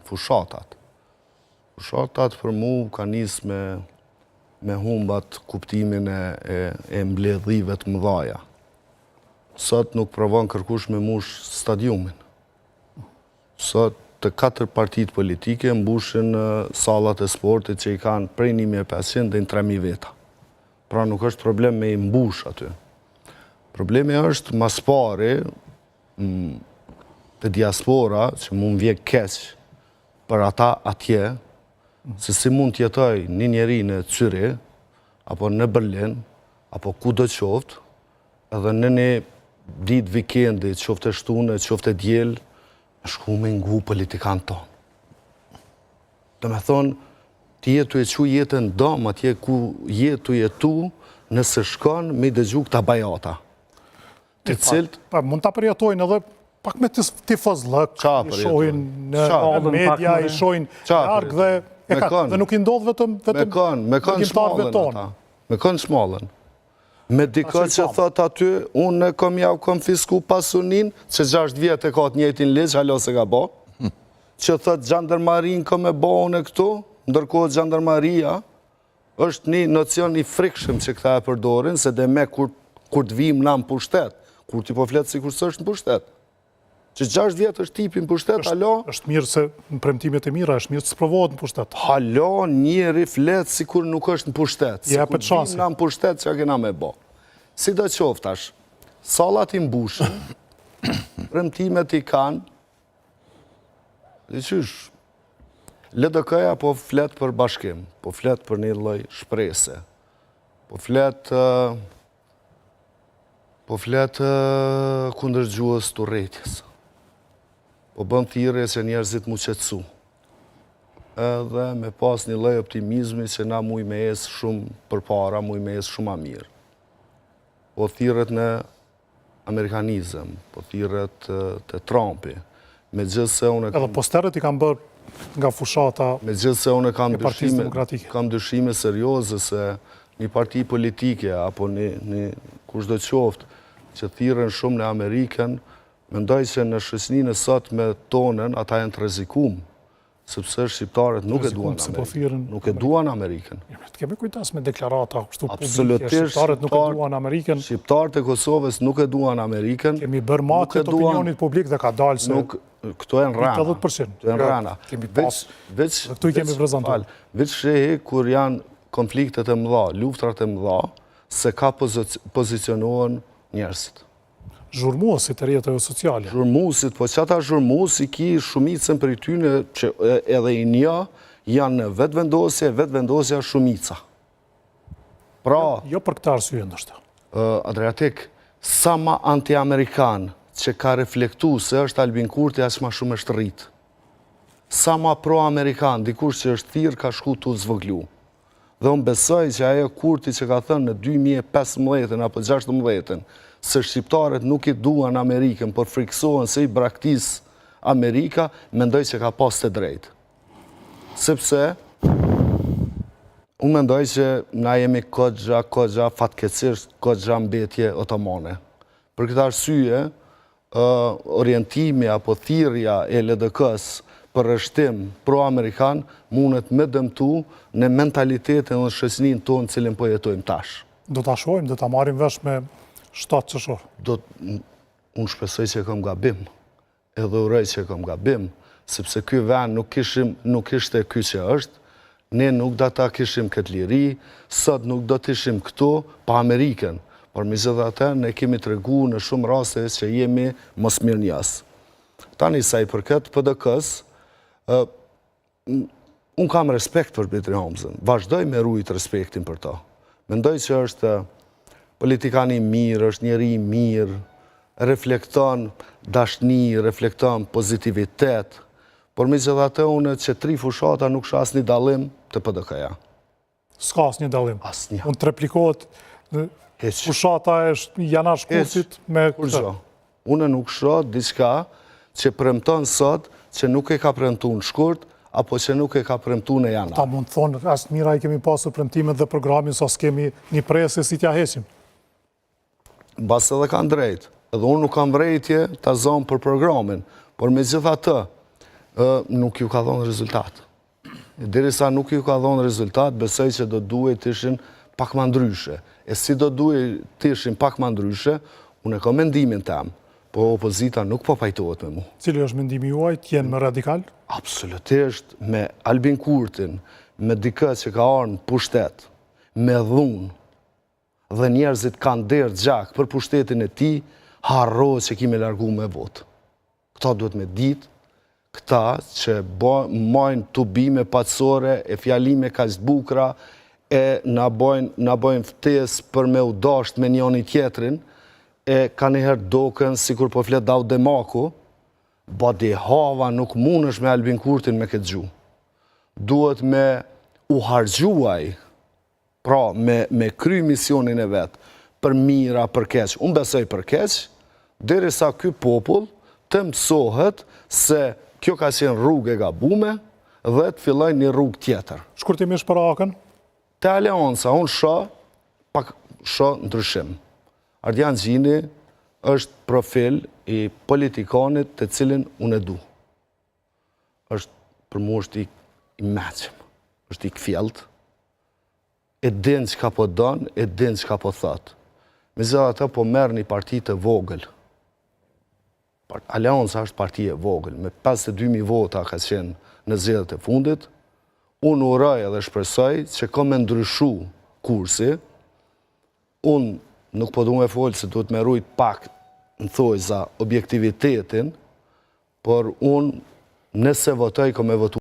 fushatat. Fushatat për mu ka nis me humbat kuptimin e mbledhive të mëdhaja. Sot nuk provon kërkush me mush stadiumin. Sot të 4 partit politike mbushin salat e sportit që i kanë prej 1.500 dhe 3.000 veta. Pra nuk është problem me i mbush aty. Problemi është mas pari të diaspora që mund vje keq për ata atje, se si mund tjetoj një njeri në Cyri, apo në Berlin, apo ku do qoftë, edhe në një ditë vikendit, qoftë e shtune, qoftë e djel, shku me ngu politikan tonë. Do me thonë, ti jetu e që jetën dom, atje ku jetu jetu, nëse shkon me dëgju këta bajata. Të cilët... Mund të përjetojnë edhe pak me tifozlëk, i shojnë në media, i shojnë largë dhe... Dhe nuk i ndodhë vetëm gjimtarëve tonë. Me kanë shmallën. Me dika që thot aty, unë kom jau konfisku pasunin, që 6 vjetë e ka të njëjtin ligj, halo se ka bo, që thot gjandarmarin kom e bo unë e këtu, ndërkohë gjandarmaria është një nocion i frikshëm që këta e përdorin, se dhe me kur të vim na në pushtet, kur ti po fletë si kur së është në pushtet. Që 6 vjetë është tipi në pushtet, halo... është mirë se në premtimet e mira, është mirë që sprovohet në pushtet. Halo, njeri fletë si kur nuk është në pushtet. Si kur vim na në pushtet që a kena me bo. Si do qoftash, salat i mbushën, premtimet i kanë, dhe qysh, LDK-ja po fletë për bashkim, po fletë për një lloj shprese, po fletë kundër gjuhës të rretjes. Po bën thirrje që njerëzit mu qetësu. Edhe me pas një lloj optimizmi që na muj me esë shumë përpara, muj me esë shumë a mirë. Po thirret në amerikanizëm, po thirret të Trumpi. Megjithëse unë edhe posterët i kanë bërë nga fushata e Partisë Demokratike. Kam dyshime serioze se një parti politike apo një kushdo qoftë që thirren shumë në Amerikën, mendoj që në shoqërinë sot me tonën ata janë të rrezikum, sepse shqiptarët nuk e duan Amerikën. Nuk e duan Amerikën. Të kemi kujdes me deklarata kështu publike, shqiptarët nuk e duan Amerikën. Shqiptarët e Kosovës nuk e duan Amerikën. Kemi bërë matjet opinionit publik dhe ka dalë se... Këto e në rana. 80%. Këto e në rana. Kemi pas, dhe këtu i kemi prezentuar. Veç shehi kur janë konfliktet e mëdha, luftrat e mëdha, se ka pozicionohen njerëzit. Zhurmuesit të rrjeteve sociale. Zhurmuesit, po që ata zhurmues i ki shumicën për i tyne që edhe i një janë në vetëvendosja shumica. Pra... Jo për këtë arsye ndoshta. Adriatik, sa ma anti-amerikan që ka reflektu se është Albin Kurti, as ma shumë është rritë. Sa ma pro-amerikan, dikush që është thirë, ka shku të zvëglu. Dhe unë besoj që ajo Kurti që ka thënë në 2015 apo 2016, se shqiptarët nuk i duan Amerikën, por friksohen se i braktis Amerika, mendoj që ka pas të drejtë. Sepse, unë mendoj që na jemi kogja fatkeqësisht, kogja mbetje otomane. Për këtë arsye, orientimi apo thirrja e LDK-s për rreshtim pro-amerikan mundet me dëmtu në mentalitetin dhe shoqërinë tonë cilën po jetojmë tash. Do ta shohim, do ta marrim vesh me 7 qershor. Unë shpresoj që kam gabim, edhe uroj që kam gabim, sepse ky vend nuk ishte ky që është, ne nuk do ta kishim këtë liri, sot nuk do të ishim këtu pa Amerikën. Por megjithatë ne kemi tregu në shumë raste që jemi mosmirnjas. Tani sa i përket PDK-s, unë kam respekt për Betri Hamzën, vazhdoj me rujt respektin për ta. Mendoj që është politikani mirë, është njeri mirë, reflekton dashni, reflekton pozitivitet, por megjithatë unë që 3 fushata nuk shas një dallim të PDK-ja. S'ka asnjë dallim. Asnjë. Unë të replikohet fushata është Janar Shkurtit me këtë. Unë nuk shoh diçka që premton sot që nuk e ka premtuar në Shkurt apo që nuk e ka premtuar në Janar. Ta mund të thonë, as mira i kemi pasur premtimet dhe programin, sa s'kemi një presë si t'ja heqim. Bas edhe kanë drejt. Edhe unë nuk kam vrejtje ta zonë për programin, por megjithatë, nuk ju ka dhonë rezultat. Derisa nuk ju ka dhonë rezultat, besoj që do duhet të ishin pak ma ndryshe. E si do duhet të ishin pak ma ndryshe, unë e ka mendimin tem, po opozita nuk po pajtohet me mu. Cili është mendimi juaj, t'jenë më radikal? Absolutisht, me Albin Kurtin, me dikë që ka arnë pushtet, me dhunë, dhe njerëzit kanë derë gjak për pushtetin e ti, harrohet që kime largu me votë. Këta duhet me ditë, këta që majnë tubime patsore, e fjalime ka zbukra, e na bojnë ftes për me u dasht me njoni tjetrin, e ka njëherë doken, si kur po flet Daud Demaku, badi hava nuk mund është me Albin Kurtin me këtë gju. Duhet me u hargjuaj, pra me kry misionin e vetë, për mira, për keq. Unë besoj për keq, derisa ky popull të mësohet se kjo ka qenë rrugë e gabume dhe të filloj një rrugë tjetër. Shkurtimisht për akën? Te Aleanca, unë shoh ndryshim. Ardian Gjini është profil i politikanit të cilin unë e du. Për mu është i meqëm, është i këfjelt, e din që ka po donë, e din që ka po thëtë. Me zëra të po merë një parti të vogël. Aleanca është parti e vogël, me 52.000 vota ka qenë në zgjedhjet e fundit. Unë uroj edhe shpresoj që ka me ndryshu kursi. Unë nuk po du me folë se duhet me rujt pak në thoj za objektivitetin, por unë nëse votoj ka me votu